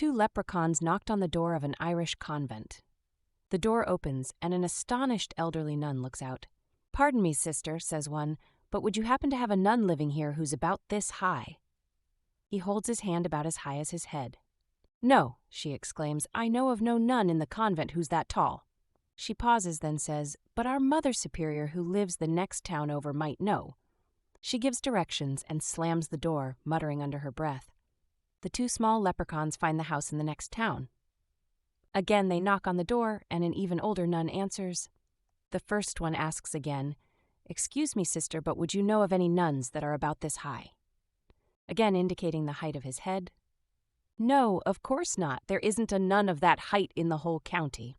two leprechauns knocked on the door of an Irish convent. The door opens, and an astonished elderly nun looks out. "Pardon me, sister," says one, "but would you happen to have a nun living here who's about this high?" He holds his hand about as high as his head. "No," she exclaims, "I know of no nun in the convent who's that tall." She pauses, then says, "But our Mother Superior who lives the next town over might know." She gives directions and slams the door, muttering under her breath. The two small leprechauns find the house in the next town. Again they knock on the door, and an even older nun answers. The first one asks again, "Excuse me, sister, but would you know of any nuns that are about this high?" Again indicating the height of his head. "No, of course not. There isn't a nun of that height in the whole county."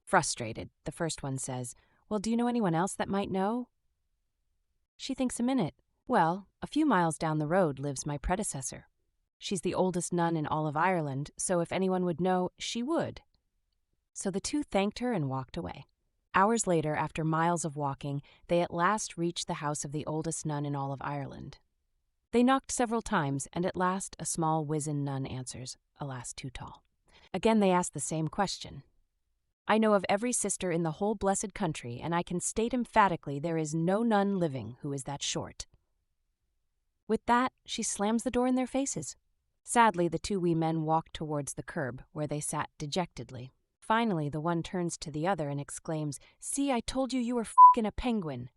Frustrated, the first one says, "Well, do you know anyone else that might know?" She thinks a minute. "Well, a few miles down the road lives my predecessor. She's the oldest nun in all of Ireland, so if anyone would know, she would." So the two thanked her and walked away. Hours later, after miles of walking, they at last reached the house of the oldest nun in all of Ireland. They knocked several times, and at last a small wizen nun answers, alas, too tall. Again they ask the same question. "I know of every sister in the whole blessed country, and I can state emphatically there is no nun living who is that short." With that, she slams the door in their faces. Sadly, the two wee men walked towards the curb, where they sat dejectedly. Finally, the one turns to the other and exclaims, "See, I told you you were f***ing a penguin."